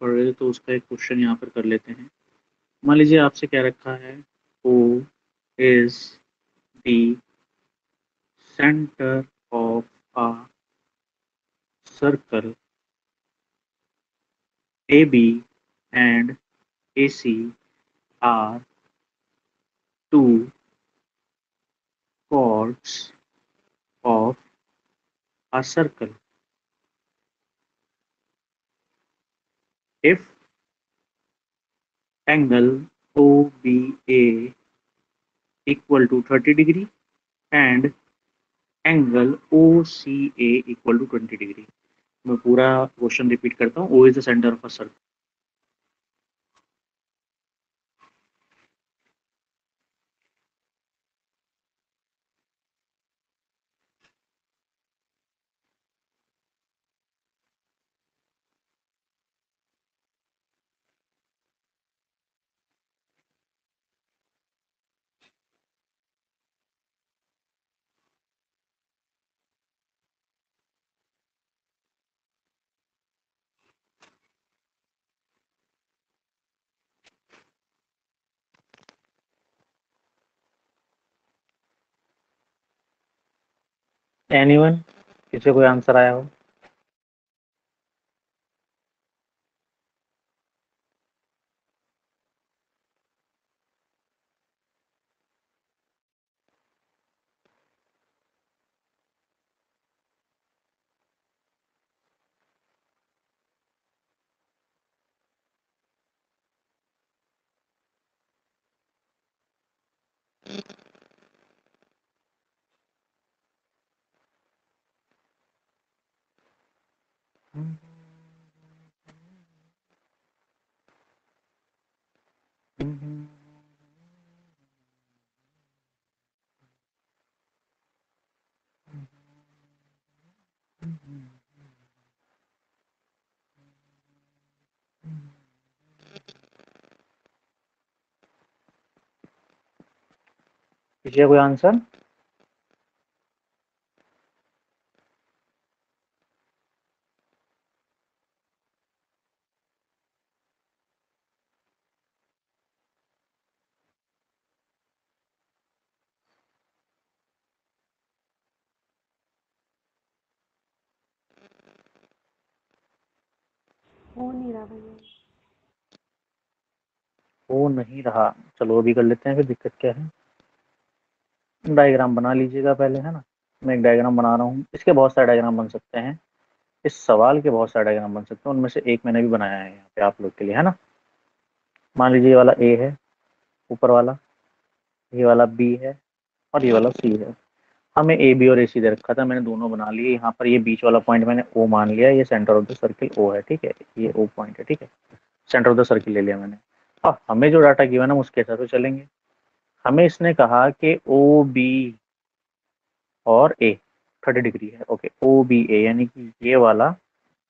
पढ़ रहे थे तो उसका एक क्वेश्चन यहाँ पर कर लेते हैं। मान लीजिए आपसे क्या रखा है, O is the center of a circle AB and AC are two chords of a circle. If angle OBA equal to 30 degree and angle OCA equal to 20 degree. मैं पूरा क्वेश्चन रिपीट करता हूँ। O is the center of a circle. Anyone, किसी कोई answer आया हो? किसी कोई आंसर? हो नहीं रहा भैया। हो नहीं रहा, चलो अभी कर लेते हैं, फिर दिक्कत क्या है। डायग्राम बना लीजिएगा पहले, है ना। मैं एक डायग्राम बना रहा हूँ, इसके बहुत सारे डायग्राम बन सकते हैं, इस सवाल के बहुत सारे डायग्राम बन सकते हैं, उनमें से एक मैंने भी बनाया है यहाँ पे आप लोग के लिए, है ना। मान लीजिए ये वाला ए है, ऊपर वाला, ये वाला बी है और ये वाला सी है। हमें ए बी और ए सी दे रखा था, मैंने दोनों बना लिए। यहाँ पर ये बीच वाला पॉइंट मैंने ओ मान लिया, ये सेंटर ऑफ द सर्किल ओ है, ठीक है, ये ओ पॉइंट है, ठीक है, सेंटर ऑफ द सर्किल ले लिया मैंने। अब हमें जो डाटा गिवन है उसके हिसाब से चलेंगे। हमें इसने कहा कि ओ बी और ए 30 डिग्री है, ओके, ओ बी ए यानी कि ये वाला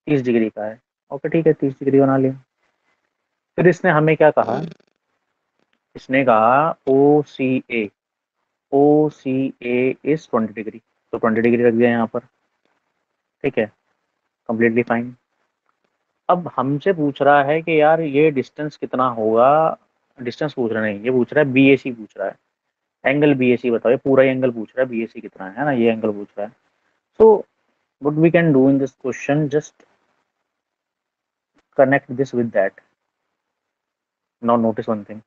30 डिग्री का है, ओके ठीक है, 30 डिग्री बना लिया। फिर इसने हमें क्या कहा, इसने कहा ओ सी ए, ओ सी ए इज 20 डिग्री, तो 20 डिग्री रख दिया यहाँ पर, ठीक है, कंप्लीटली फाइन। अब हमसे पूछ रहा है कि यार ये डिस्टेंस कितना होगा, डिस्टेंस पूछ रहा नहीं, ये पूछ रहा है बी ए सी पूछ रहा है, एंगल बी ए सी बताओ, ये पूरा एंगल पूछ रहा है, बी ए सी कितना है ना, ये एंगल पूछ रहा है। So what we can do in this question, just connect this with that. Now notice one thing,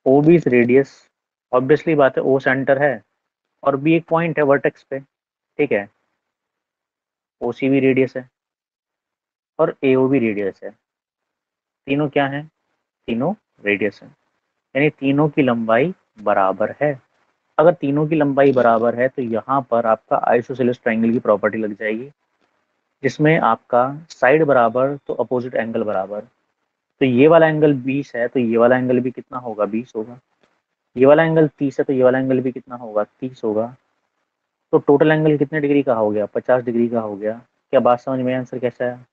OB is radius, obviously बात है, O सेंटर है और B एक पॉइंट है वर्टेक्स पे, ठीक है, OC भी रेडियस है और AO भी रेडियस है, तीनों क्या है, तीनों रेडियस है, यानी तीनों की लंबाई बराबर है। अगर तीनों की लंबाई बराबर है तो यहाँ पर आपका आइसोसेलेस ट्रायंगल की प्रॉपर्टी लग जाएगी, जिसमें आपका साइड बराबर तो अपोजिट एंगल बराबर। तो ये वाला एंगल 20 है तो ये वाला एंगल भी कितना होगा, 20 होगा। ये वाला एंगल 30 है तो ये वाला एंगल भी कितना होगा, 30 होगा। तो टोटल एंगल कितने डिग्री का हो गया, 50 डिग्री का हो गया। क्या बात समझ में, आंसर कैसा है?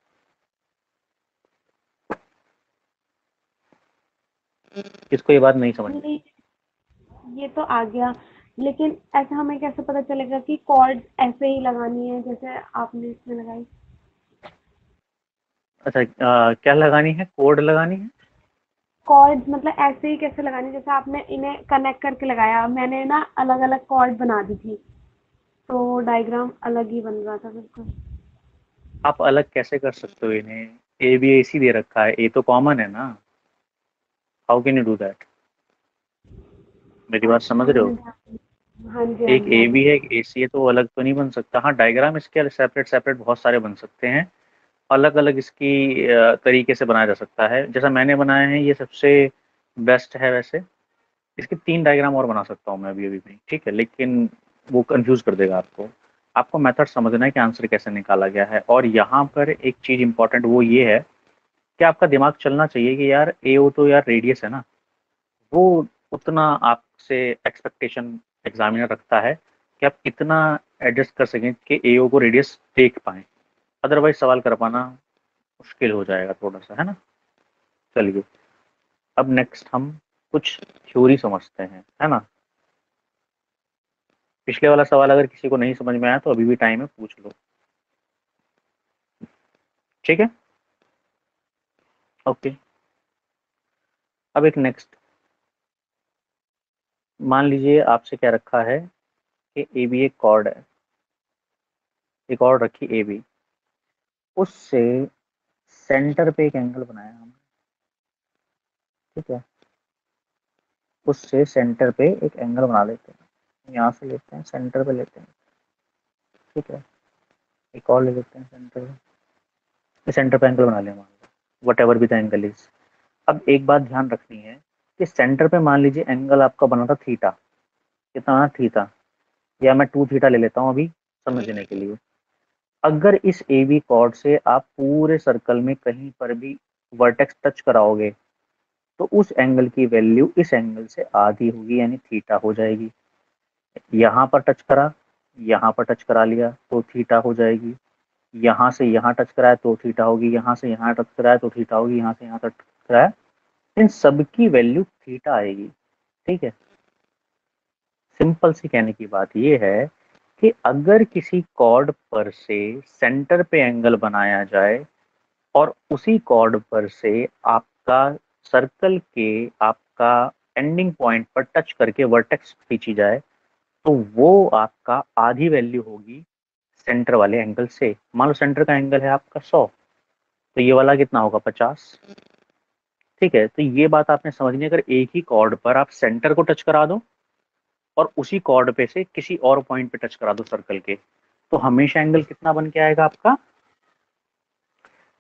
किसको ये बात नहीं समझ में? नहीं, ये तो आ गया, लेकिन ऐसा हमें कैसे पता चलेगा कि कॉर्ड ऐसे ही लगानी है जैसे आपने इसमें लगाई? अच्छा, क्या लगानी है, कोड लगानी है? कॉर्ड मतलब ऐसे ही कैसे लगानी, जैसे आपने इन्हें कनेक्ट करके लगाया, मैंने ना अलग अलग कॉर्ड बना दी थी, तो डायग्राम अलग ही बन रहा था बिल्कुल। आप अलग कैसे कर सकते हो इन्हें? ए बी ए सी दे रखा है, ए तो कॉमन है ना। How can you do that? मेरी बात समझ अच्छा रहे मैंने हो? हाँ जी हाँ एक जी हाँ ए बी जी। है, एक ए सी है, तो वो अलग तो नहीं बन सकता। हाँ, डायग्राम इसके सेपरेट सेपरेट बहुत सारे बन सकते हैं, अलग अलग इसकी तरीके से बनाया जा सकता है। जैसा मैंने बनाया है ये सबसे बेस्ट है वैसे। इसके 3 डायग्राम और बना सकता हूँ मैं अभी अभी में, ठीक है, लेकिन वो कंफ्यूज कर देगा आपको। आपको मेथड समझना है कि आंसर कैसे निकाला गया है। और यहाँ पर एक चीज इंपॉर्टेंट वो ये है कि आपका दिमाग चलना चाहिए कि यार ए ओ तो यार रेडियस है ना, वो उतना आपसे एक्सपेक्टेशन एग्जामिनर रखता है कि आप इतना एडजस्ट कर सकें कि ए ओ को रेडियस देख पाएं। अदरवाइज सवाल कर पाना मुश्किल हो जाएगा थोड़ा सा, है ना। चलिए, अब नेक्स्ट हम कुछ थ्योरी समझते हैं, है ना। पिछले वाला सवाल अगर किसी को नहीं समझ में आया तो अभी भी टाइम है, पूछ लो। ठीक है, ओके। अब एक नेक्स्ट, मान लीजिए आपसे क्या रखा है कि ए बी एक कॉर्ड है, एक और रखी ए बी, उससे सेंटर पे एक एंगल बनाया हमने, ठीक है। उससे सेंटर पे एक एंगल बना लेते हैं, यहाँ से लेते हैं सेंटर पे लेते हैं, ठीक है। एक और ले लेते हैं सेंटर पे, सेंटर पे एंगल बना लिया मान लो, वट एवर भी द एंगल इज। अब एक बात ध्यान रखनी है कि सेंटर पे मान लीजिए एंगल आपका बना था थीटा, कितना थीटा, या मैं 2 थीटा ले लेता हूँ अभी समझने के लिए। अगर इस ए बी कॉर्ड से आप पूरे सर्कल में कहीं पर भी वर्टेक्स टच कराओगे तो उस एंगल की वैल्यू इस एंगल से आधी होगी, यानी थीटा हो जाएगी। यहाँ पर टच करा, यहाँ पर टच करा लिया तो थीटा हो जाएगी। यहाँ से यहाँ टच कराया तो थीटा होगी, यहाँ से यहाँ टच कराया तो थीटा होगी, यहाँ से यहाँ टच कराया, इन सबकी वैल्यू थीटा आएगी, ठीक है। सिंपल सी कहने की बात ये है कि अगर किसी कॉर्ड पर से सेंटर पे एंगल बनाया जाए और उसी कॉर्ड पर से आपका सर्कल के आपका एंडिंग पॉइंट पर टच करके वर्टेक्स खींची जाए तो वो आपका आधी वैल्यू होगी सेंटर वाले एंगल से। मान लो सेंटर का एंगल है आपका 100, तो ये वाला कितना होगा 50, ठीक है। तो ये बात आपने समझनी है, अगर एक ही कॉर्ड पर आप सेंटर को टच करा दो और उसी कॉर्ड पे से किसी और पॉइंट पे टच करा दो सर्कल के, तो हमेशा एंगल कितना बन के आएगा आपका,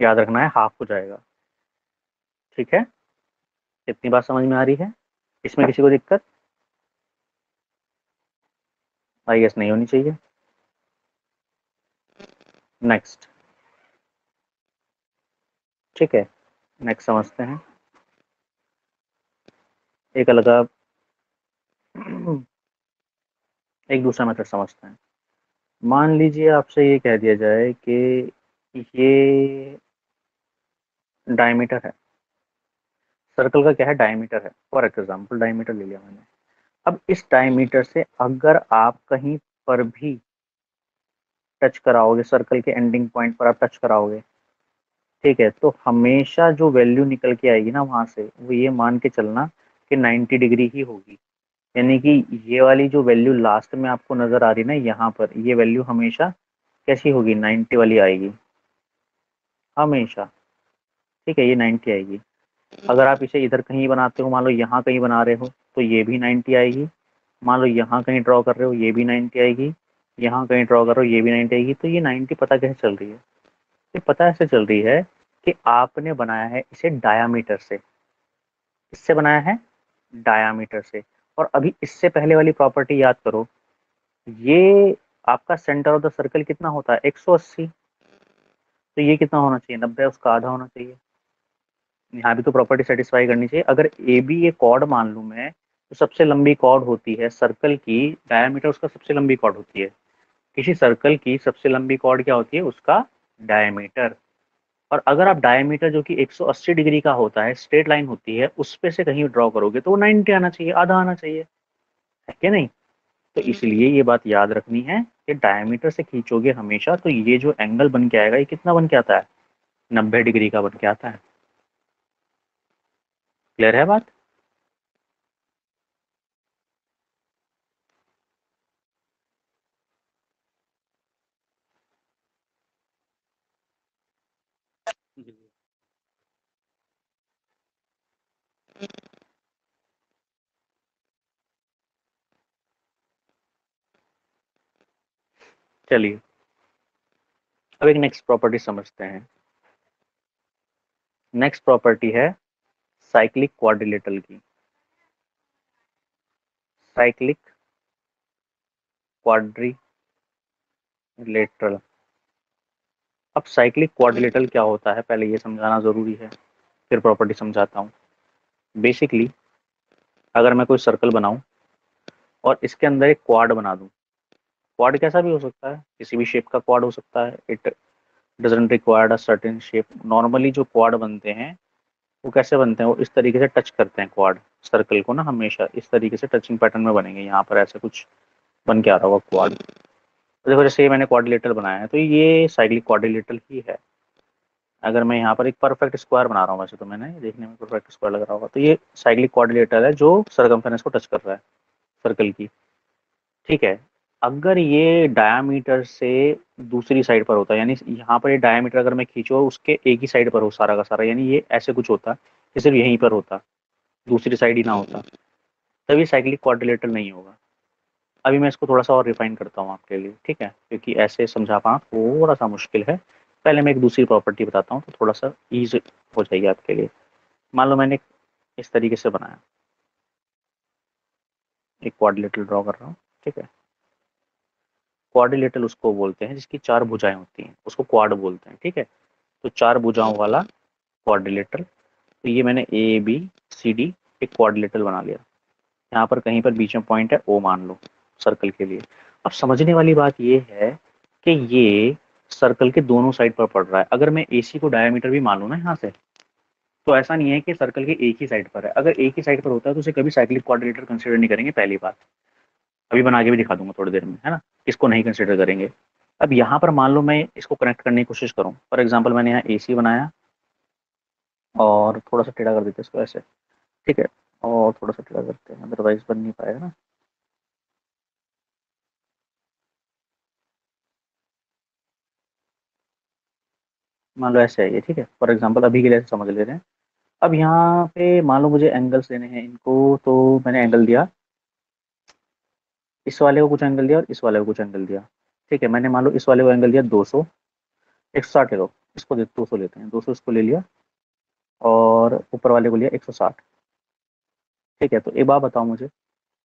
याद रखना है, हाफ हो जाएगा, ठीक है। इतनी बात समझ में आ रही है? इसमें किसी को दिक्कत आई गेस नहीं होनी चाहिए। नेक्स्ट, ठीक है, नेक्स्ट समझते हैं एक अलग एक दूसरा मेथड समझते हैं। मान लीजिए आपसे ये कह दिया जाए कि ये डायमीटर है, सर्कल का क्या है, डायमीटर है, फॉर एग्जाम्पल डायमीटर ले लिया मैंने। अब इस डायमीटर से अगर आप कहीं पर भी टच कराओगे, सर्कल के एंडिंग पॉइंट पर आप टच कराओगे, ठीक है, तो हमेशा जो वैल्यू निकल के आएगी ना वहां से, वो ये मान के चलना कि 90 डिग्री ही होगी। यानी कि ये वाली जो वैल्यू लास्ट में आपको नजर आ रही ना यहाँ पर, ये वैल्यू हमेशा कैसी होगी, 90 वाली आएगी हमेशा, ठीक है, ये 90 आएगी। अगर आप इसे इधर कहीं बनाते हो, मान लो यहाँ कहीं बना रहे हो, तो ये भी 90 आएगी। मान लो यहाँ कहीं ड्रॉ कर रहे हो, ये भी 90 आएगी। यहाँ कहीं ड्रॉ कर रहे हो, ये भी 90 आएगी। तो ये 90 पता कैसे चल रही है? ये पता ऐसे चल रही है कि आपने बनाया है इसे डायामीटर से, इससे बनाया है डायामीटर से। और अभी इससे पहले वाली प्रॉपर्टी याद करो, ये आपका सेंटर ऑफ द सर्कल कितना होता है, 180। तो ये कितना होना चाहिए, 90, उसका आधा होना चाहिए। यहाँ भी तो प्रॉपर्टी सेटिस्फाई करनी चाहिए। अगर ए बी ये कॉर्ड मान लूँ मैं, तो सबसे लंबी कॉर्ड होती है सर्कल की, डायमीटर उसका सबसे लंबी कॉर्ड होती है। किसी सर्कल की सबसे लंबी कॉर्ड क्या होती है, उसका डायमीटर। और अगर आप डायमीटर जो कि 180 डिग्री का होता है, स्ट्रेट लाइन होती है, उस पे से कहीं ड्रॉ करोगे तो वो 90 आना चाहिए, आधा आना चाहिए, है कि नहीं। तो इसलिए ये बात याद रखनी है कि डायमीटर से खींचोगे हमेशा तो ये जो एंगल बन के आएगा, ये कितना बन के आता है, 90 डिग्री का बन के आता है। क्लियर है बात? जी। चलिए अब एक नेक्स्ट प्रॉपर्टी समझते हैं। नेक्स्ट प्रॉपर्टी है साइक्लिक क्वाड्रिलेटरल की। Cyclic quadrilateral. अब साइक्लिक क्वाड्रिलेटरल क्या होता है पहले ये समझाना जरूरी है, फिर प्रॉपर्टी समझाता हूँ। बेसिकली अगर मैं कोई सर्कल बनाऊं और इसके अंदर एक क्वाड बना दूं, क्वाड कैसा भी हो सकता है, किसी भी शेप का क्वाड हो सकता है, it doesn't required a certain shape. Normally जो क्वाड बनते हैं वो कैसे बनते हैं, वो इस तरीके से टच करते हैं क्वाड सर्कल को ना, हमेशा इस तरीके से टचिंग पैटर्न में बनेंगे। यहाँ पर ऐसे कुछ बन के आ रहा होगा क्वाड। तो देखो जैसे मैंने क्वाड्रिलेटरल बनाया है तो ये साइक्लिक क्वाड्रिलेटरल ही है। अगर मैं यहाँ पर एक परफेक्ट स्क्वायर बना रहा हूँ, वैसे तो मैंने देखने में परफेक्ट स्क्वायर लग रहा होगा, तो ये साइक्लिक क्वाड्रिलेटरल है जो सरकमफेरेंस को टच कर रहा है सर्कल की। ठीक है। अगर ये डायामीटर से दूसरी साइड पर होता है, यानी यहाँ पर ये डायामीटर अगर मैं खींचो उसके एक ही साइड पर हो सारा का सारा, यानी ये ऐसे कुछ होता, ये सिर्फ यहीं पर होता, दूसरी साइड ही ना होता, तब ये साइक्लिक क्वाड्रिलेटरल नहीं होगा। अभी मैं इसको थोड़ा सा और रिफाइन करता हूँ आपके लिए, ठीक है, क्योंकि ऐसे समझा पाना थोड़ा सा मुश्किल है। पहले मैं एक दूसरी प्रॉपर्टी बताता हूँ तो थोड़ा सा ईज हो जाएगी आपके लिए। मान लो मैंने इस तरीके से बनाया, एक क्वाड्रिलेटरल ड्रॉ कर रहा हूँ, ठीक है। क्वाड्रिलेटरल उसको बोलते हैं जिसकी चार भुजाएं होती हैं, उसको क्वाड बोलते हैं, ठीक है। तो चार भुजाओं वाला क्वाड्रिलेटरल। तो ये मैंने ए बी सी डी एक क्वाड्रिलेटरल बना लिया। यहाँ पर कहीं पर बीच में पॉइंट है ओ मान लो सर्कल के लिए। अब समझने वाली बात ये है कि ये सर्कल के दोनों साइड पर पड़ रहा है। अगर मैं एसी को डायमीटर भी मान लूँ ना यहाँ से, तो ऐसा नहीं है कि सर्कल के एक ही साइड पर है। अगर एक ही साइड पर होता है तो उसे कभी साइक्लिक क्वाड्रिलेटरल कंसिडर नहीं करेंगे, पहली बात। अभी बना के भी दिखा दूंगा थोड़ी देर में, है ना, इसको नहीं कंसिडर करेंगे। अब यहाँ पर मान लो मैं इसको कनेक्ट करने की कोशिश करूँ, फॉर एग्जाम्पल मैंने यहाँ एसी बनाया और थोड़ा सा टेढ़ा कर देते हैं इसको ऐसे, ठीक है, और थोड़ा सा टेढ़ा करते हैं, अदरवाइज बन नहीं पाएगा ना। मान लो ऐसे है ये, ठीक है, फॉर एग्जाम्पल अभी के लिए ऐसे समझ ले रहे हैं। अब यहाँ पे मान लो मुझे एंगल्स लेने हैं इनको, तो मैंने एंगल दिया, इस वाले को कुछ एंगल दिया और इस वाले को कुछ एंगल दिया, ठीक है। मैंने मान लो इस वाले को एंगल दिया 200, 160 ले लो, इसको 200 लेते हैं, 200 इसको ले लिया और ऊपर वाले को लिया 160, ठीक है। तो एक बात बताओ मुझे,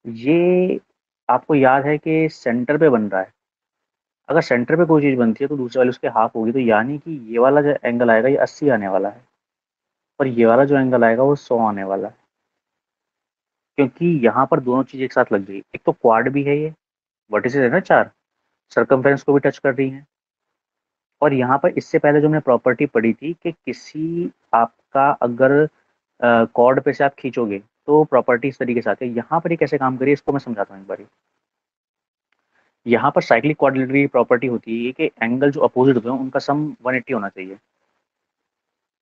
ये आपको याद है कि सेंटर पे बन रहा है। अगर सेंटर पे कोई चीज़ बनती है तो दूसरे वाले उसके हाफ होगी, तो यानी कि ये वाला जो एंगल आएगा ये 80 आने वाला है, और ये वाला जो एंगल आएगा वो 100 आने वाला है। क्योंकि यहाँ पर दोनों चीज़ एक साथ लग गई, एक तो क्वाड भी है, ये वर्टिसेस है ना चार, सरकमफ्रेंस को भी टच कर रही हैं। और यहाँ पर इससे पहले जो हमने प्रॉपर्टी पढ़ी थी कि किसी आपका अगर कॉर्ड पे से आप खींचोगे तो प्रॉपर्टी इस तरीके से आती है। यहाँ पर ये कैसे काम करिए इसको मैं समझाता हूँ एक बार। यहाँ पर साइक्लिक क्वाड्रिलेटरल की प्रॉपर्टी होती है कि एंगल जो अपोजिट होते हैं उनका सम 180 होना चाहिए।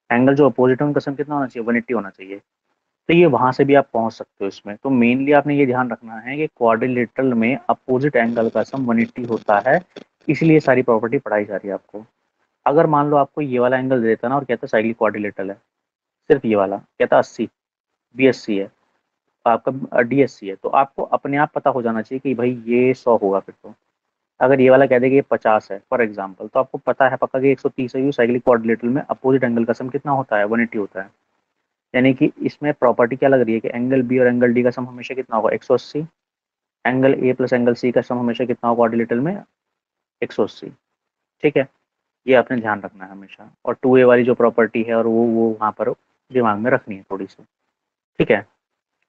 एंगल जो अपोजिट है उनका सम कितना होना चाहिए, 180 होना चाहिए। तो ये वहां से भी आप पहुंच सकते हो इसमें। तो मेनली आपने ये ध्यान रखना है कि क्वाड्रिलेटरल में अपोजिट एंगल का सम 180 होता है, इसलिए सारी प्रॉपर्टी पढ़ाई जा रही है आपको। अगर मान लो आपको ये वाला एंगल दे देता ना और कहता साइक्लिक क्वाड्रिलेटरल है, सिर्फ ये वाला कहता 80, बी एस सी है, आपका डी एस सी है, तो आपको अपने आप पता हो जाना चाहिए कि भाई ये 100 होगा फिर तो। अगर ये वाला कह दे कि ये 50 है फॉर एग्जाम्पल, तो आपको पता है पक्का कि 130 है। ये साइक्लिक कोऑर्डिनेटर में अपोजिट एंगल का सम कितना होता है, 180 होता है। यानी कि इसमें प्रॉपर्टी क्या लग रही है कि एंगल बी और एंगल डी का सम हमेशा कितना होगा, 180। Angle A plus angle C का सम हमेशा कितना होगा कोऑर्डिनेटर में, 180। ठीक है, ये आपने ध्यान रखना है हमेशा। और 2a वाली जो प्रॉपर्टी है और वो वहाँ पर दिमाग में रखनी है थोड़ी सी। ठीक है।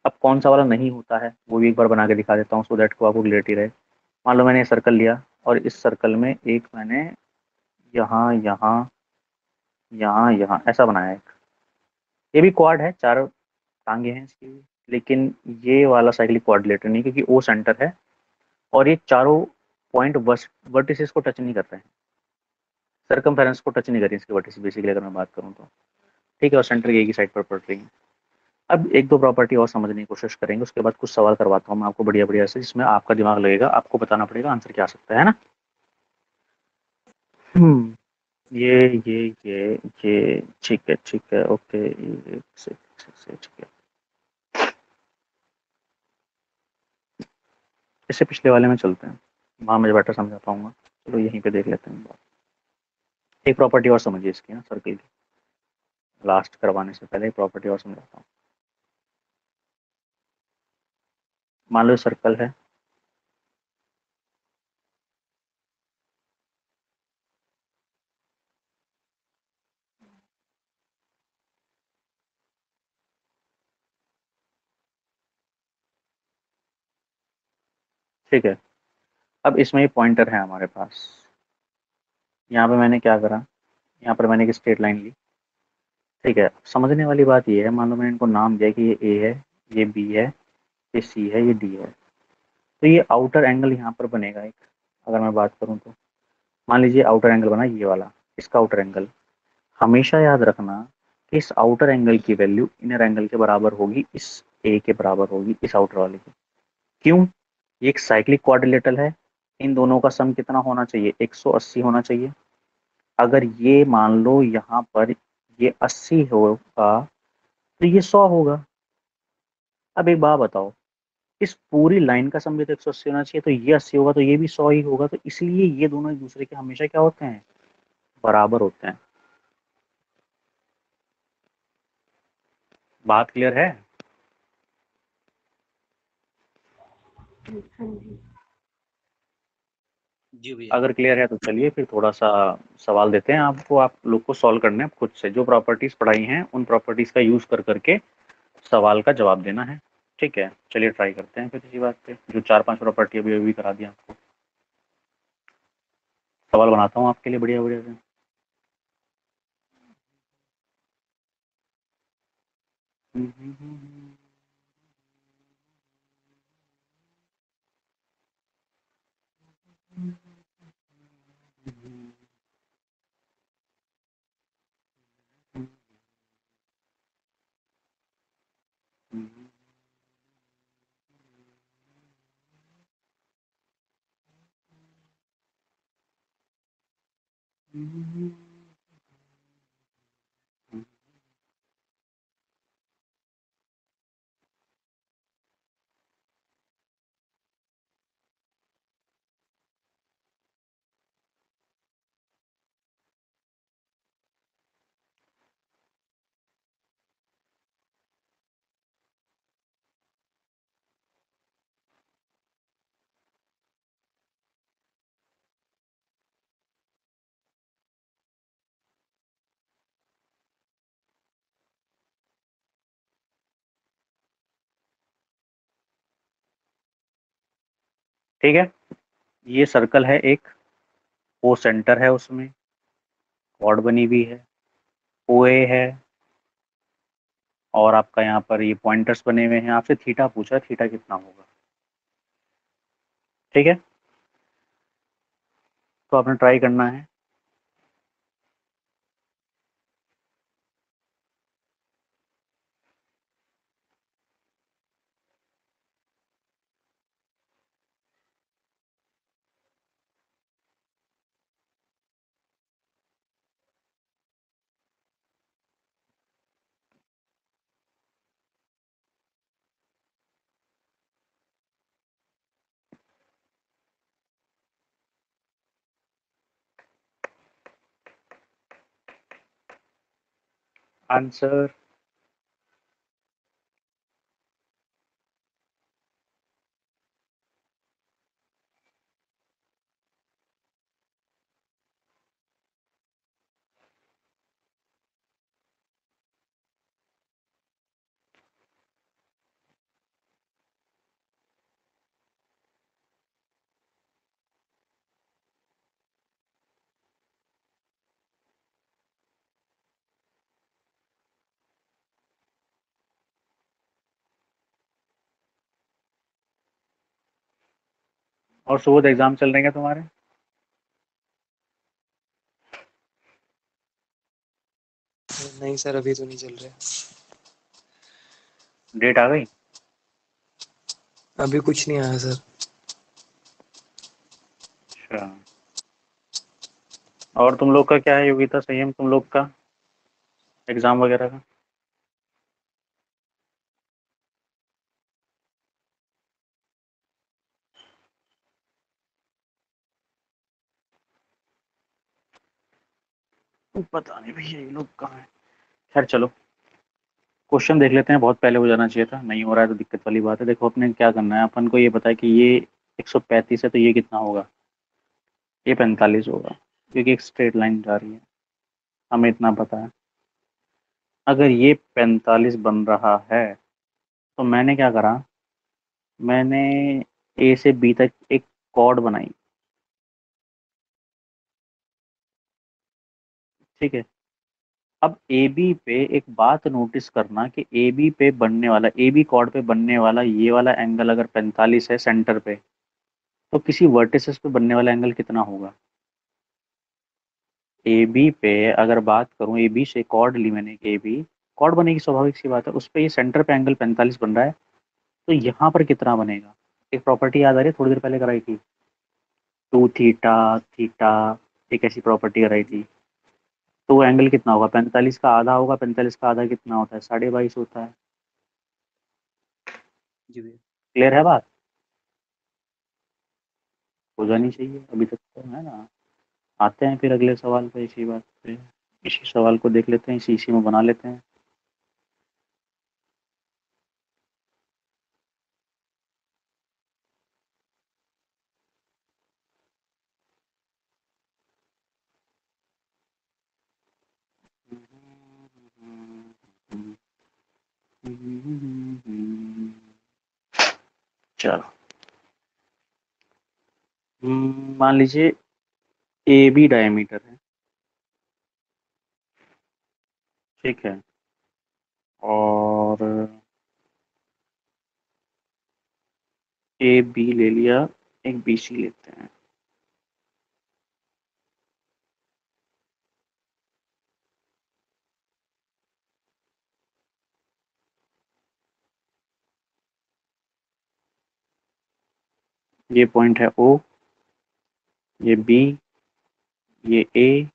अब कौन सा वाला नहीं होता है वो भी एक बार बना के दिखा देता हूँ, सो दैट को आपको क्लियरिटी रहे। मान लो मैंने सर्कल लिया और इस सर्कल में एक मैंने यहाँ यहाँ यहाँ यहाँ ऐसा बनाया एक, ये भी क्वाड है, चार टांगे हैं इसकी, लेकिन ये वाला साइक्लिक क्वाड्रिलेटर नहीं, क्योंकि ओ सेंटर है और ये चारों पॉइंट वर्टिसेस को टच नहीं कर रहे हैं। सर्कमफेरेंस को टच नहीं करी इसकी वर्टिस बेसिकली अगर मैं बात करूँ तो, ठीक है, और सेंटर की एक ही साइड पर पड़ रही है। अब एक दो प्रॉपर्टी और समझने की कोशिश करेंगे, उसके बाद कुछ सवाल करवाता हूँ मैं आपको बढ़िया बढ़िया से, जिसमें आपका दिमाग लगेगा, आपको बताना पड़ेगा आंसर क्या आ सकता है ना। हम्म, ये ये ये ये ठीक है ओके, ठीक है। इससे पिछले वाले में चलते हैं, वहाँ मुझे बेटर समझा पाऊंगा। चलो यहीं पे देख लेते हैं बात। एक प्रॉपर्टी और समझिए इसकी ना सर्किल की, लास्ट करवाने से पहले एक प्रॉपर्टी और समझाता हूँ। मान लो सर्कल है, ठीक है। अब इसमें ये पॉइंटर है हमारे पास, यहाँ पे मैंने क्या करा, यहाँ पर मैंने एक स्ट्रेट लाइन ली, ठीक है। समझने वाली बात ये है, मान लो मैंने इनको नाम दिया कि ये ए है, ये बी है, ये सी है, ये डी है। तो ये आउटर एंगल यहाँ पर बनेगा एक, अगर मैं बात करूँ तो मान लीजिए आउटर एंगल बना ये वाला, इसका आउटर एंगल। हमेशा याद रखना कि इस आउटर एंगल की वैल्यू इनर एंगल के बराबर होगी, इस ए के बराबर होगी इस आउटर वाले की। क्यों? ये एक साइक्लिक क्वाड्रिलेटरल है, इन दोनों का सम कितना होना चाहिए, 180 होना चाहिए। अगर ये मान लो यहाँ पर ये 80 होगा तो ये 100 होगा। अब एक बात बताओ, इस पूरी लाइन का सम भी तो 180 होना चाहिए, तो ये 80 होगा तो ये भी 100 ही होगा, तो इसलिए ये दोनों एक दूसरे के हमेशा क्या होते हैं, बराबर होते हैं। बात क्लियर है? हाँ जी। जी भैया। अगर क्लियर है तो चलिए फिर थोड़ा सा सवाल देते हैं आपको, आप लोग को सॉल्व करने हैं खुद से, जो प्रॉपर्टीज पढ़ाई हैं उन प्रॉपर्टीज का यूज कर करके सवाल का जवाब देना है। ठीक है, चलिए ट्राई करते हैं फिर इसी बात पे, जो चार पांच प्रॉपर्टी अभी अभी करा दिया आपको। सवाल बनाता हूँ आपके लिए बढ़िया बढ़िया से। ठीक है, ये सर्कल है एक, ओ सेंटर है उसमें, कॉर्ड बनी हुई है, ओ ए है, और आपका यहाँ पर ये पॉइंटर्स बने हुए हैं। आपसे थीटा पूछा, थीटा कितना होगा, ठीक है। तो आपने ट्राई करना है। आंसर और सुबह एग्जाम चल रहे हैं क्या तुम्हारे? नहीं सर, अभी तो नहीं चल रहे। डेट आ गई? अभी कुछ नहीं आया सर। अच्छा। और तुम लोग का क्या है योग्यता संयम, तुम लोग का एग्जाम वगैरह का? पता नहीं भैया ये लोग कहाँ हैं। खैर चलो, क्वेश्चन देख लेते हैं। बहुत पहले हो जाना चाहिए था, नहीं हो रहा है तो दिक्कत वाली बात है। देखो अपने क्या करना है, अपन को ये पता है कि ये 135 है, तो ये कितना होगा? ये 45 होगा, क्योंकि एक स्ट्रेट लाइन जा रही है, हमें इतना पता है। अगर ये 45 बन रहा है, तो मैंने क्या करा, मैंने ए से बी तक एक कॉर्ड बनाई। ठीक है। अब ए बी पे एक बात नोटिस करना कि ए बी पे बनने वाला, ए बी कॉर्ड पे बनने वाला ये वाला एंगल अगर 45 है सेंटर पे, तो किसी वर्टिसेस पे बनने वाला एंगल कितना होगा? ए बी पे अगर बात करूं, ए बी से कॉर्ड ली मैंने, ए बी कॉर्ड बनेगी, स्वाभाविक सी बात है, उस पे ये सेंटर पे एंगल 45 बन रहा है, तो यहाँ पर कितना बनेगा? एक प्रॉपर्टी याद आ रही है, थोड़ी देर पहले कराई थी, टू थीटा थीटा, एक ऐसी प्रॉपर्टी कराई थी। तो वो एंगल कितना होगा? 45 का आधा होगा, 45 का आधा कितना होता है? 22.5 होता है। जी भैया, क्लियर है बात? हो जानी चाहिए अभी तक तो, है ना? आते हैं फिर अगले सवाल पे, इसी बात पे, इसी सवाल को देख लेते हैं, इसी इसी में बना लेते हैं। चलो, मान लीजिए ए बी डायमीटर है, ठीक है, और ए बी ले लिया, एक बी सी लेते हैं। ये पॉइंट है ओ, ये बी, ये ए,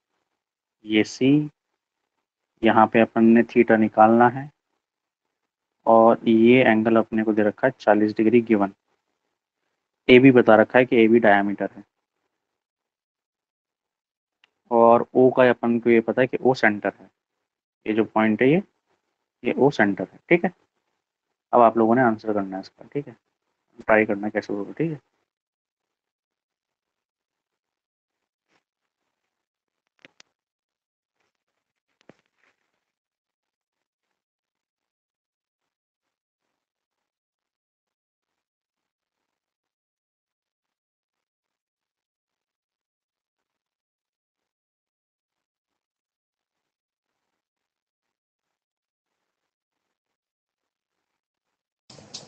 ये सी, यहाँ पे अपन ने थीटा निकालना है, और ये एंगल अपने को दे रखा है 40 डिग्री गिवन। ए बी बता रखा है कि ए बी डायमीटर है, और ओ का अपन को ये पता है कि ओ सेंटर है। ये जो पॉइंट है ये ओ सेंटर है, ठीक है। अब आप लोगों ने आंसर करना है इसका, ठीक है, ट्राई करना है कैसे होगा, ठीक है।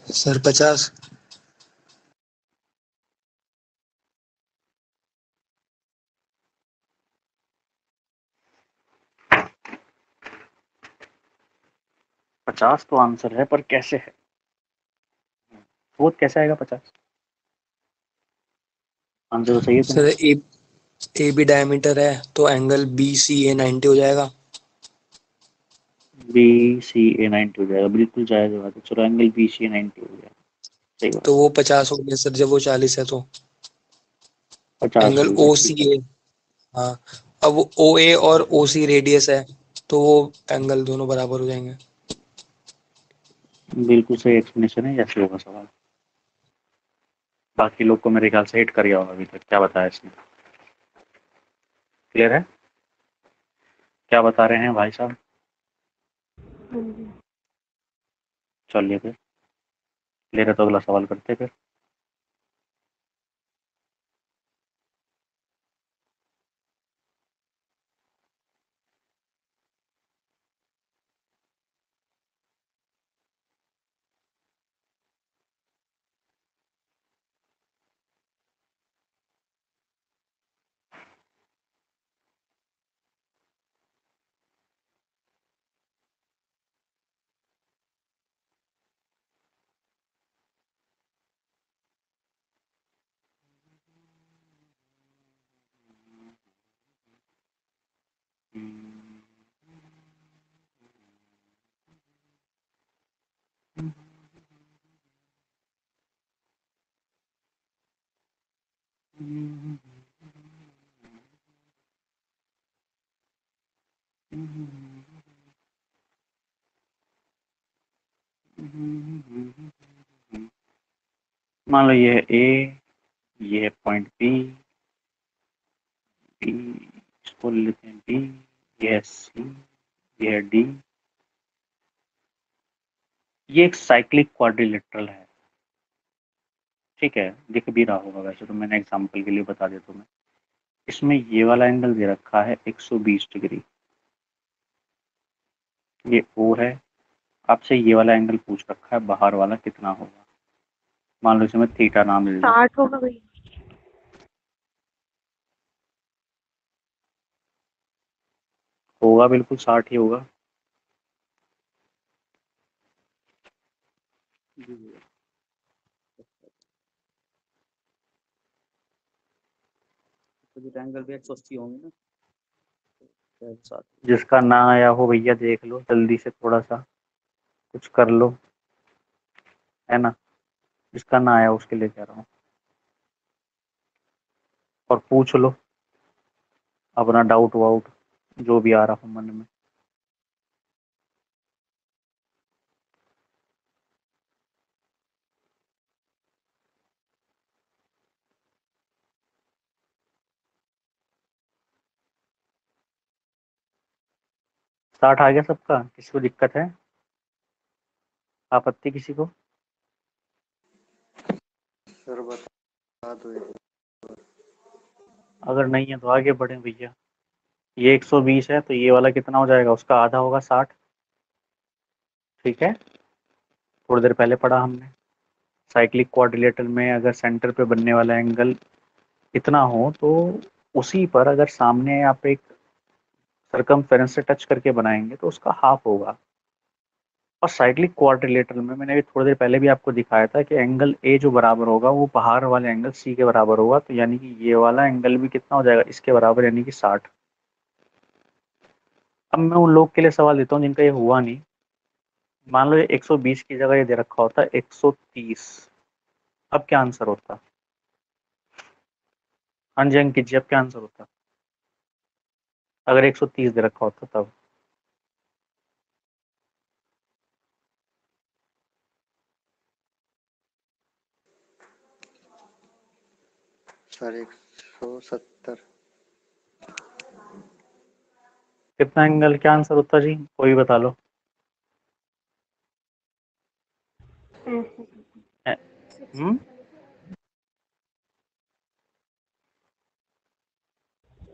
सर 50। 50 तो आंसर है, पर कैसे है? फोर्थ कैसे आएगा 50? आंसर तो सही है सर तुम्हारा। ए बी डायमीटर है तो एंगल बी सी ए 90 हो जाएगा। बी सी ए 90 हो जाएगा, बिल्कुल जायज बात है। चलो एंगल बी सी ए 90 हो गया, सही बात। तो वो 50 हो गया सर, जब वो 40 है तो। 50 एंगल हो ओ गया, सी ठीक है। ए। हाँ। अब ओ ए और ओ सी रेडियस है, तो वो एंगल दोनों बराबर हो जाएंगे। बिल्कुल सही एक्सप्लेनेशन है, ऐसे होगा सवाल। बाकी लोग को मेरे ख्याल से हिट कर गया होगा अभी तक, क्या बताया इसने? क्लियर है? क्या बता रहे हैं भाई साहब? हाँ जी। चलिए फिर, क्लियर है तो अगला सवाल करते हैं फिर। मान लो ये है ए, ये है पॉइंट बी, बी इसको लेते हैं बी, ये है सी, ये है डी। ये एक साइक्लिक क्वाड्रिलेटरल है, ठीक है, दिख भी रहा होगा वैसे तो, मैंने एग्जांपल के लिए बता देता हूँ मैं। इसमें ये वाला एंगल दे रखा है 120 डिग्री, ये ओ है। आपसे ये वाला एंगल पूछ रखा है बाहर वाला कितना होगा, मान लो इसमें थीटा नाम ले लो। 60 होगा भाई। होगा बिल्कुल 60 ही होगा। एंगल भी 180 होंगे ना। जिसका ना आया हो भैया देख लो जल्दी से, थोड़ा सा कुछ कर लो, है ना। जिसका ना आया उसके लिए कह रहा हूँ, और पूछ लो अपना डाउट वाउट जो भी आ रहा हो मन में। स्टार्ट आ गया सबका, किसी को दिक्कत है, आपत्ति किसी को? सर बता दो एक अगर नहीं है तो आगे बढ़े भैया। ये 120 है तो ये वाला कितना हो जाएगा, उसका आधा होगा 60, ठीक है। थोड़ी देर पहले पढ़ा हमने, साइक्लिक क्वाड्रिलेटरल में अगर सेंटर पे बनने वाला एंगल इतना हो तो उसी पर अगर सामने आप एक सरकमफेरेंस से टच करके बनाएंगे तो उसका हाफ होगा। और साइक्लिक क्वाड्रिलेटरल में मैंने अभी थोड़ी देर पहले भी आपको दिखाया था कि एंगल ए जो बराबर होगा वो बाहर वाले एंगल सी के बराबर होगा, तो यानी कि ये वाला एंगल भी कितना हो जाएगा इसके बराबर, यानी कि 60। अब मैं उन लोग के लिए सवाल देता हूँ जिनका ये हुआ नहीं। मान लो ये 120 की जगह ये दे रखा होता 130, अब क्या आंसर होता? हाँ जी अंकित जी, अब क्या आंसर होता अगर 130 दे रखा होता तब? सर 170। कितना एंगल, क्या आंसर होता जी, कोई बता लो। ऐसे ए- हम्म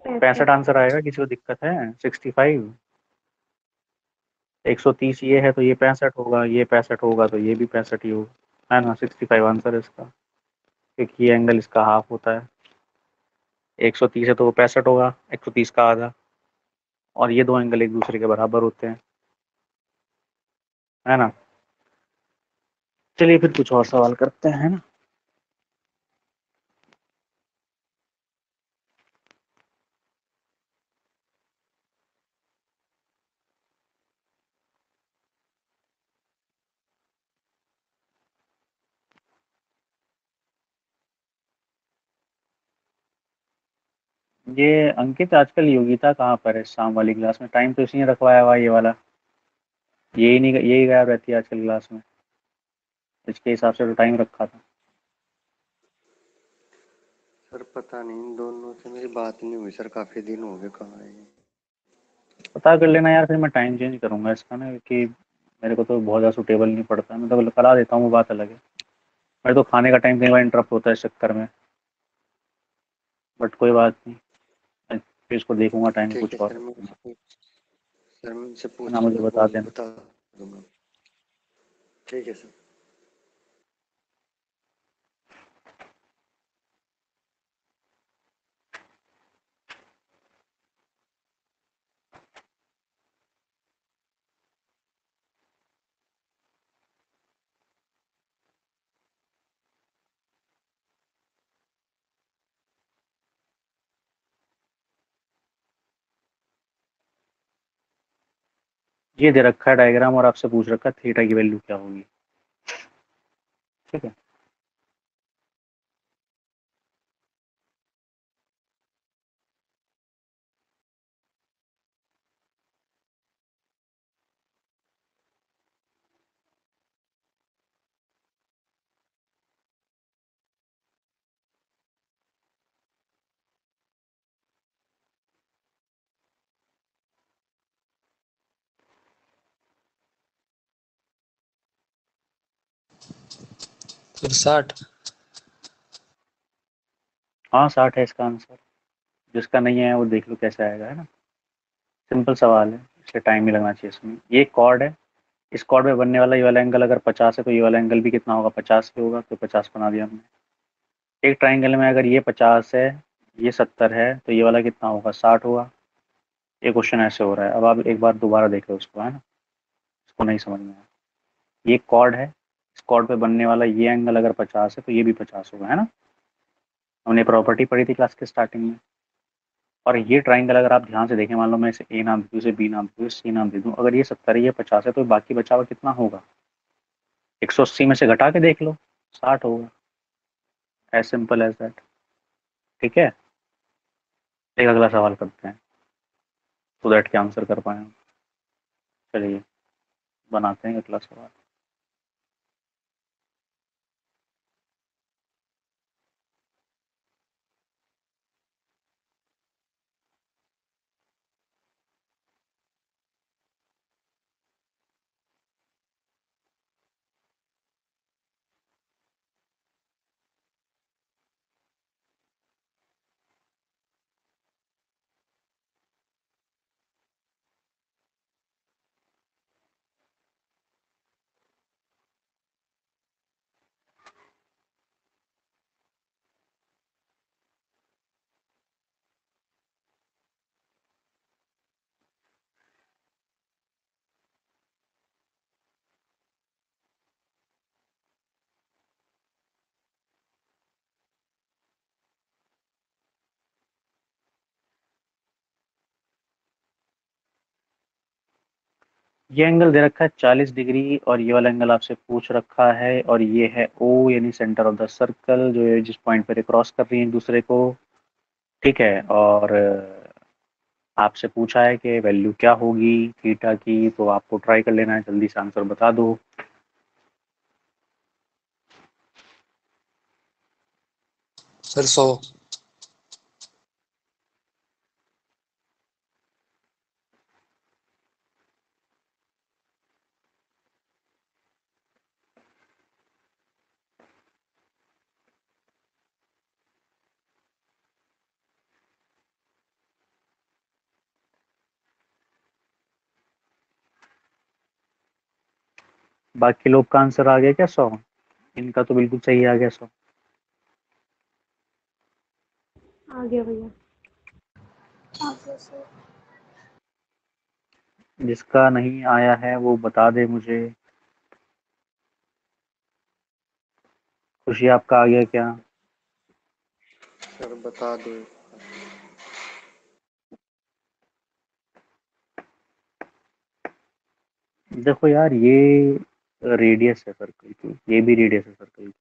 65 65। आंसर आएगा, किसी को दिक्कत है? 65, 130 ये है तो ये 65 होगा, ये 65 होगा तो ये भी 65 ही होगा, है ना। 65 आंसर है इसका, क्योंकि ये एंगल इसका हाफ होता है। 130 है तो वो 65 होगा, 130 का आधा, और ये दो एंगल एक दूसरे के बराबर होते हैं, है ना। चलिए फिर कुछ और सवाल करते हैं, है ना। ये अंकित आजकल योगिता कहाँ पर है शाम वाली क्लास में? टाइम तो इसी ने रखवाया हुआ है ये वाला, यही नहीं, यही गायब रहती है आजकल क्लास में, इसके हिसाब से तो टाइम रखा था। सर पता नहीं, इन दोनों से मेरी बात नहीं हुई सर, काफी दिन हो गए, कहाँ है ये? पता कर लेना यार, फिर मैं टाइम चेंज करूंगा इसका ना, क्योंकि मेरे को तो बहुत ज़्यादा सूटेबल नहीं पड़ता, मैं तो करा देता हूँ वो बात अलग है। मेरे तो खाने का टाइम कई बार इंटरप्ट होता है इस चक्कर में, बट कोई बात नहीं, मैं फिर इसको देखूंगा टाइम ठीक कुछ है और सर, रखूंगा, सर मैं उनसे है ना, पूछ मुझे के बता वो देना। बता दूंगा। ठीक है सर। ये दे रखा है डायग्राम और आपसे पूछ रखा है थीटा की वैल्यू क्या होगी। ठीक है, फिर 60। हाँ 60 है इसका आंसर। जिसका नहीं है वो देख लो कैसे आएगा, है ना। सिंपल सवाल है, इसलिए टाइम ही लगना चाहिए इसमें। ये कॉर्ड है, इस कॉर्ड में बनने वाला ये वाला एंगल अगर 50 है तो ये वाला एंगल भी कितना होगा, 50 ही होगा, तो 50 बना दिया हमने। एक ट्राइंगल में अगर ये 50 है, ये 70 है, तो ये वाला कितना होगा, 60 होगा। ये क्वेश्चन ऐसे हो रहा है। अब आप एक बार दोबारा देख लो उसको, है ना, इसको नहीं समझ में आया। ये कॉर्ड है, इस कॉर्ड पे बनने वाला ये एंगल अगर 50 है तो ये भी 50 होगा, है ना। हमने प्रॉपर्टी पढ़ी थी क्लास के स्टार्टिंग में। और ये ट्राइंगल अगर आप ध्यान से देखें, मान लो मैं इसे ए नाम दे दूँ, इसे बी नाम दे दूँ, सी नाम दे दूँ, अगर ये 70 है ये 50 है तो बाकी बचा हुआ कितना होगा, 180 में से घटा के देख लो, 60 होगा। As simple as that. ठीक है, एक अगला सवाल करते हैं, तो दैट के आंसर कर पाए हम। चलिए बनाते हैं अगला सवाल। ये एंगल दे रखा है 40 डिग्री, और ये वाला एंगल आपसे पूछ रखा है, और ये है ओ यानी सेंटर ऑफ द सर्कल, जो है जिस पॉइंट पर क्रॉस कर रही है एक दूसरे को। ठीक है, और आपसे पूछा है कि वैल्यू क्या होगी थीटा की, तो आपको ट्राई कर लेना है, जल्दी से आंसर बता दो। सर 100। बाकी लोग का आंसर आ गया क्या 100? इनका तो बिल्कुल सही आ गया 100। आ गया भैया। जिसका नहीं आया है वो बता दे मुझे। खुशी आपका आ गया क्या? सर बता दो। देखो यार, ये रेडियस है सर्कल की, ये भी रेडियस है सर्कल की।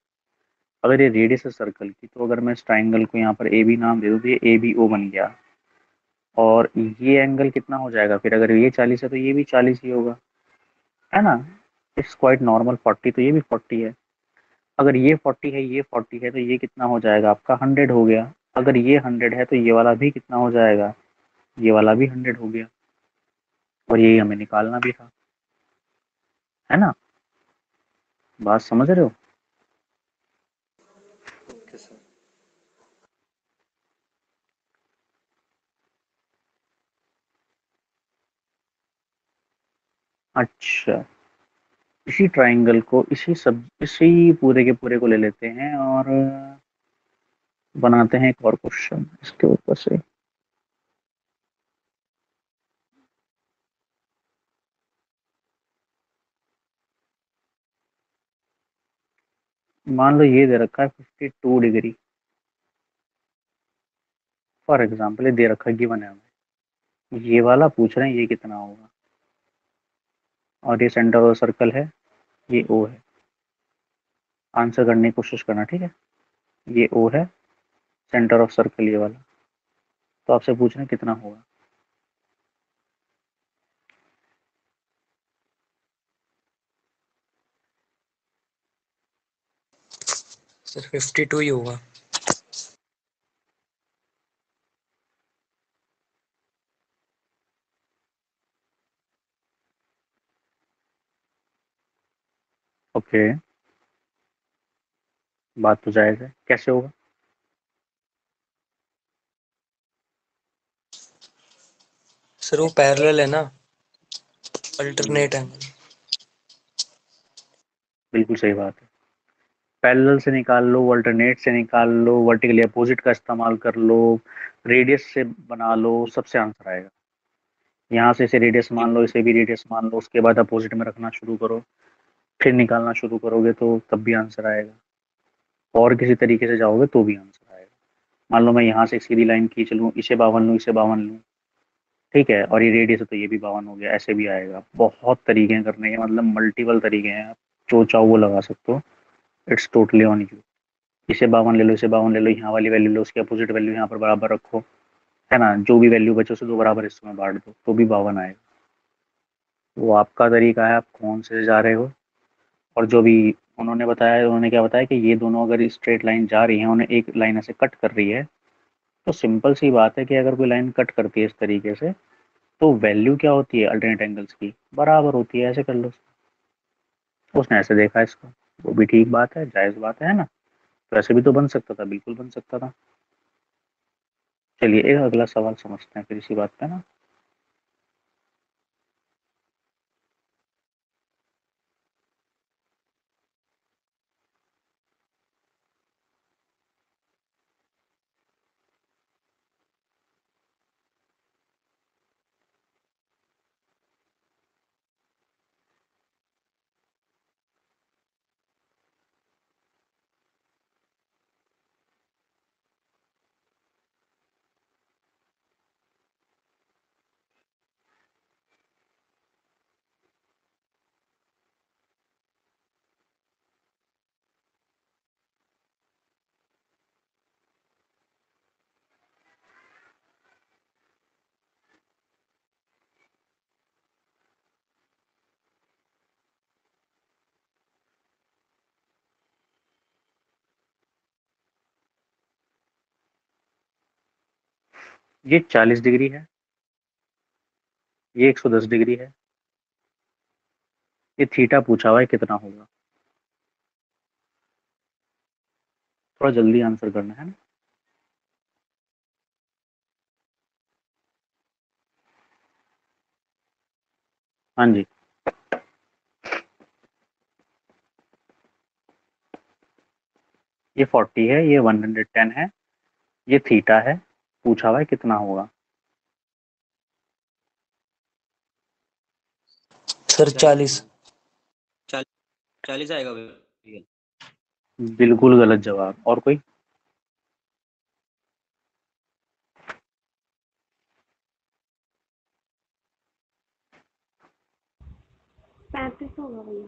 अगर ये रेडियस है सर्कल की, तो अगर मैं इस ट्राइंगल को यहाँ पर ए बी नाम दे दूँ तो ये ए बी ओ बन गया। और ये एंगल कितना हो जाएगा फिर, अगर ये 40 है तो ये भी 40 ही होगा, है ना। इट्स क्वाइट नॉर्मल, 40 तो ये भी 40 है। अगर ये 40 है, ये 40 है, तो ये कितना हो जाएगा आपका, 100 हो गया। अगर ये 100 है तो ये वाला भी कितना हो जाएगा, ये वाला भी 100 हो गया। और यही हमें निकालना भी था, है ना। बात समझ रहे हो? Okay sir. अच्छा, इसी ट्राइंगल को, इसी पूरे के पूरे को ले लेते हैं और बनाते हैं एक और क्वेश्चन इसके ऊपर से। मान लो ये दे रखा है 52 डिग्री, फॉर एग्जाम्पल ये दे रखा है, गिवन है हमें। ये वाला पूछ रहे हैं ये कितना होगा। और ये सेंटर ऑफ सर्कल है, ये ओ है। आंसर करने की कोशिश करना, ठीक है। ये ओ है, सेंटर ऑफ सर्कल ये वाला। तो आपसे पूछना कितना होगा। सर 52 ही होगा। ओके, बात तो जायज़ है, कैसे होगा। सर वो पैरेलल है ना, अल्टरनेट एंगल। बिल्कुल सही बात है। पैरेलल से निकाल लो, अल्टरनेट से निकाल लो, वर्टिकली अपोजिट का इस्तेमाल कर लो, रेडियस से बना लो, सबसे आंसर आएगा। यहाँ से इसे रेडियस मान लो, इसे भी रेडियस मान लो, उसके बाद अपोजिट में रखना शुरू करो, फिर निकालना शुरू करोगे तो तब भी आंसर आएगा। और किसी तरीके से जाओगे तो भी आंसर आएगा। मान लो मैं यहाँ से एक सीधी लाइन खींच लूँ, इसे 52 लूँ, इसे 52 लूँ, ठीक है, और ये रेडियस है तो ये भी 52 हो गया, ऐसे भी आएगा। बहुत तरीके हैं करने के, मतलब मल्टीपल तरीके हैं, आप जो चाहो वो लगा सकते हो। It's totally on you. इसे 52 ले लो, इसे 52 ले लो, यहाँ वाली वैल्यू लो, उसकी अपोजिट वैल्यू यहाँ पर बराबर रखो, है ना, जो भी वैल्यू बचे उसे दो बराबर हिस्सों में बांट दो तो भी 52 आएगा। वो आपका तरीका है, आप कौन से जा रहे हो। और जो भी उन्होंने बताया, उन्होंने क्या बताया कि ये दोनों अगर स्ट्रेट लाइन जा रही है, उन्हें एक लाइन ऐसे कट कर रही है, तो सिंपल सी बात है कि अगर कोई लाइन कट करती है इस तरीके से, तो वैल्यू क्या होती है अल्टरनेट एंगल्स की, बराबर होती है। ऐसे कर लो, उसने ऐसे देखा इसको, वो भी ठीक बात है, जायज़ बात है ना। तो ऐसे भी तो बन सकता था, बिल्कुल बन सकता था। चलिए एक अगला सवाल समझते हैं फिर इसी बात पे ना। ये 40 डिग्री है, ये 110 डिग्री है, ये थीटा पूछा हुआ है कितना होगा। थोड़ा जल्दी आंसर करना है ना। हाँ जी, ये 40 है, ये 110 है, ये थीटा है, पूछा हुआ है कितना होगा। सर 40। 40 आएगा भैया। बिल्कुल गलत जवाब। और कोई। 35 होगा भैया।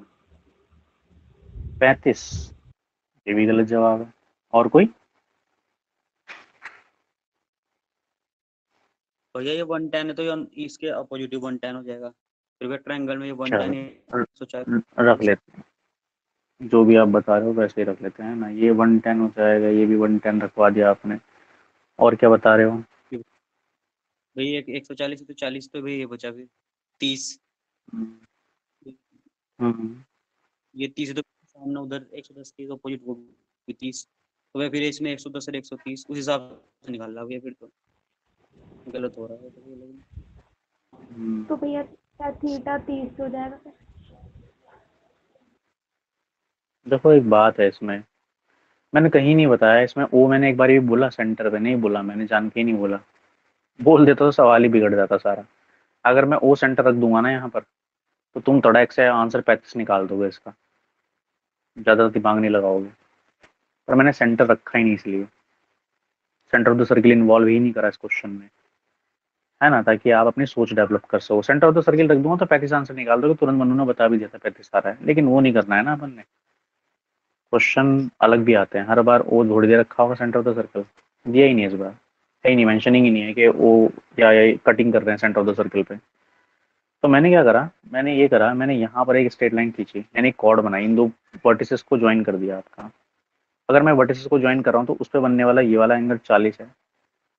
35, ये भी गलत जवाब है। और कोई। भैया ये 110 है तो ये इसके अपोजिट 110 हो जाएगा। फिर ट्रायंगल में ये 110 है, चलो 140। रख लेते हैं, जो भी आप बता रहे हो वैसे ही रख लेते हैं ना। ये 110 हो जाएगा, ये भी 110 रखवा दिया आपने। और क्या बता रहे हो। भैया 140 है तो 40 तो भैया ये बचा फिर 30। हम्म, हम्म, ये 30 है तो सामने उधर 110 के अपोजिट वो भी 30। तो वह फिर इसमें 110 और 130 उस हिसाब से निकाल रहा भैया, फिर तो गलत हो रहा है तो लेकिन। तो भैया थीटा 30 हो जाएगा फिर। देखो एक बात है इसमें, मैंने कहीं नहीं बताया इसमें ओ, मैंने एक बार भी बोला सेंटर पे नहीं बोला, मैंने जान के ही नहीं बोला। बोल देता तो सवाल ही बिगड़ जाता सारा। अगर मैं ओ सेंटर रख दूंगा ना यहाँ पर, तो तुम तड़ाक से आंसर 35 निकाल दोगे इसका, ज्यादा दिमाग नहीं लगाओगे। पर मैंने सेंटर रखा ही नहीं, इसलिए centre of the circle involve ही नहीं करा इस क्वेश्चन में। है ना, ताकि आप अपनी सोच डेवलप कर सको। सेंटर ऑफ द सर्किल रख दूंगा तो 35 आंसर निकाल दोगे तुरंत, मनु ने बता भी दिया था 35 आ रहा है, लेकिन वो नहीं करना है ना अपन ने। क्वेश्चन अलग भी आते हैं हर बार। ओ थोड़ी देर रखा होगा सेंटर ऑफ द सर्कल, दिया ही नहीं इस बार, कहीं नहीं, मेंशनिंग ही नहीं है कि ओ या कटिंग कर रहे हैं सेंटर ऑफ द सर्कल पे। तो मैंने क्या करा, मैंने ये करा, मैंने यहाँ पर एक स्ट्रेट लाइन खींची, यानी एक कॉर्ड बनाई, इन दो वर्टिसेस को ज्वाइन कर दिया आपका। अगर मैं वर्टिसेस को ज्वाइन कर रहा हूँ तो उस पर बनने वाला ये वाला एंगल 40 है,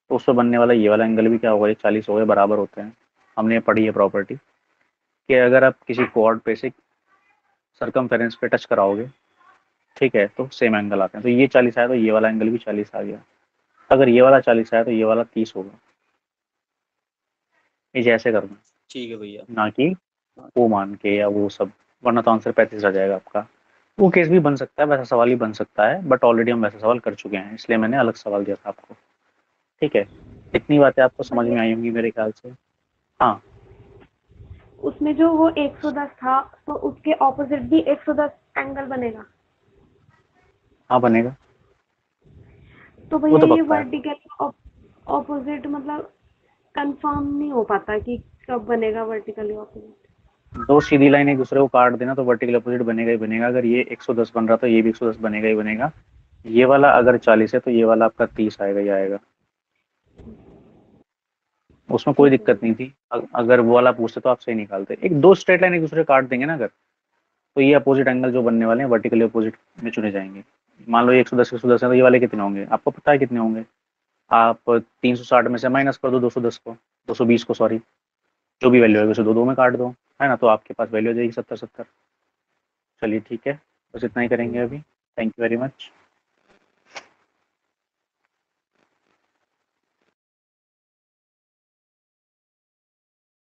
तो उस पर बनने वाला ये वाला एंगल भी क्या होगा, ये 40 हो गए, बराबर होते हैं। हमने पढ़ी है प्रॉपर्टी कि अगर आप किसी कॉर्ड पे से सर्कमफेरेंस पे टच कराओगे, ठीक है, तो सेम एंगल आते हैं। तो ये 40 आया तो ये वाला एंगल भी 40 आ गया। अगर ये वाला 40 आया तो ये वाला 30 होगा। ये जैसे करना, ठीक है भैया। ना कि वो मान के या वो सब, वरना तो आंसर 35 आ जाएगा आपका। वो केस भी बन सकता है, वैसा सवाल ही बन सकता है, बट ऑलरेडी हम वैसा सवाल कर चुके हैं, इसलिए मैंने अलग सवाल दिया था आपको। ठीक है, इतनी बातें आपको समझ में आई होंगी मेरे ख्याल से। हाँ, उसमें जो वो 110 था तो उसके ऑपोजिट भी 110 एंगल बनेगा। हाँ बनेगा, तो वो भैया तो ये पक्का है। वर्टिकल ऑपोजिट मतलब कंफर्म नहीं हो पाता कि कब बनेगा वर्टिकली ऑपोजिट। दो सीधी लाइन एक दूसरे को काट देना तो वर्टिकल अपोजिट बनेगा ही बनेगा। अगर ये 110 बन रहा तो ये भी 110 बनेगा ही बनेगा। ये वाला अगर 40 है तो ये वाला आपका 30 आएगा ही आएगा, उसमें कोई ठीक है दिक्कत नहीं थी। अगर वो वाला पूछते तो आप सही निकालते। एक दो स्ट्रेट लाइन एक दूसरे को काट देंगे ना अगर, तो ये अपोजिट एंगल जो बनने वाले हैं वर्टिकली अपोजिट में चुने जाएंगे। मान लो ये 110 है तो ये वाले कितने होंगे आपको पता है कितने होंगे? आप 360 में से माइनस कर दो 210 को, 220 को सॉरी, जो भी वैल्यू है उसे दो दो में काट दो, है ना, तो आपके पास वैल्यू हो जाएगी 70 70। चलिए ठीक है, बस इतना ही करेंगे अभी। Thank you very much.